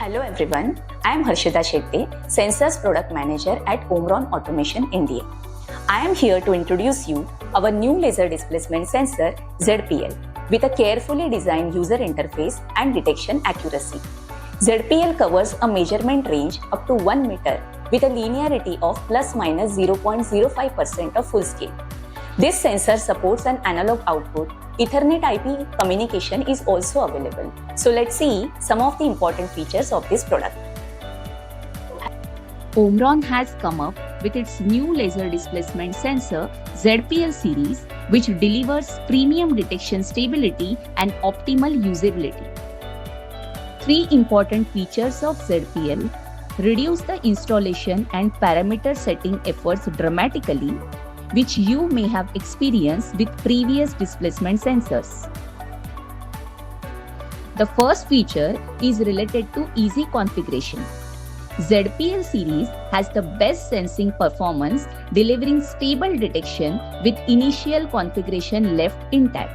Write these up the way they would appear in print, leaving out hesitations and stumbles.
Hello everyone, I am Harshita Shetty, Sensors Product Manager at Omron Automation India. I am here to introduce you our new laser displacement sensor ZPL with a carefully designed user interface and detection accuracy. ZPL covers a measurement range up to 1 meter with a linearity of plus minus 0.05% of full scale. This sensor supports an analog output. Ethernet IP communication is also available. So let's see some of the important features of this product. Omron has come up with its new laser displacement sensor ZPL series, which delivers premium detection stability and optimal usability. Three important features of ZPL: reduce the installation and parameter setting efforts dramatically, which you may have experienced with previous displacement sensors. The first feature is related to easy configuration. ZPL series has the best sensing performance, delivering stable detection with initial configuration left intact.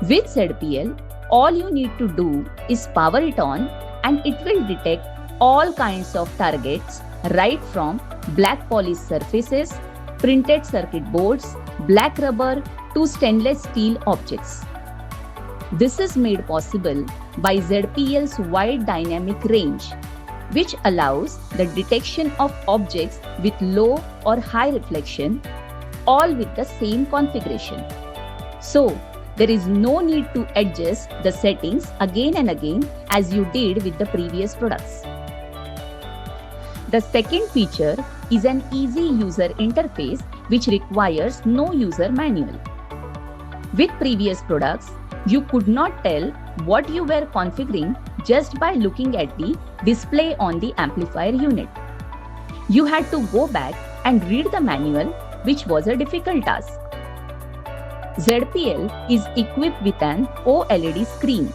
With ZPL, all you need to do is power it on and it will detect all kinds of targets, right from black polished surfaces, printed circuit boards, black rubber to stainless steel objects. This is made possible by ZPL's wide dynamic range, which allows the detection of objects with low or high reflection, all with the same configuration. So, there is no need to adjust the settings again and again as you did with the previous products. The second feature is an easy user interface which requires no user manual. With previous products, you could not tell what you were configuring just by looking at the display on the amplifier unit. You had to go back and read the manual, which was a difficult task. ZPL is equipped with an OLED screen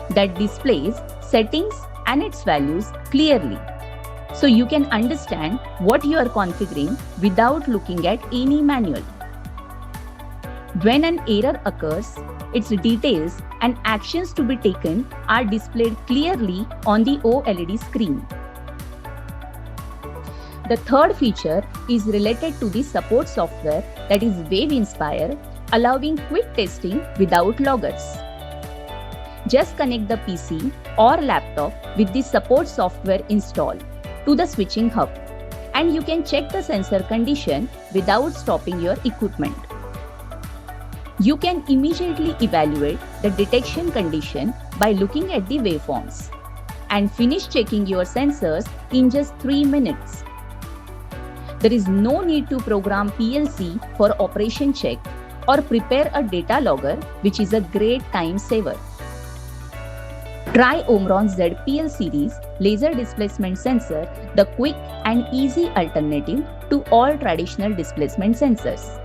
that displays settings and its values clearly, so you can understand what you are configuring without looking at any manual. When an error occurs, its details and actions to be taken are displayed clearly on the OLED screen. The third feature is related to the support software, that is WaveInspire, allowing quick testing without loggers. Just connect the PC or laptop with the support software installed to the switching hub, and you can check the sensor condition without stopping your equipment. You can immediately evaluate the detection condition by looking at the waveforms and finish checking your sensors in just 3 minutes. There is no need to program PLC for operation check or prepare a data logger, which is a great time saver. Try Omron's ZPL series laser displacement sensor, the quick and easy alternative to all traditional displacement sensors.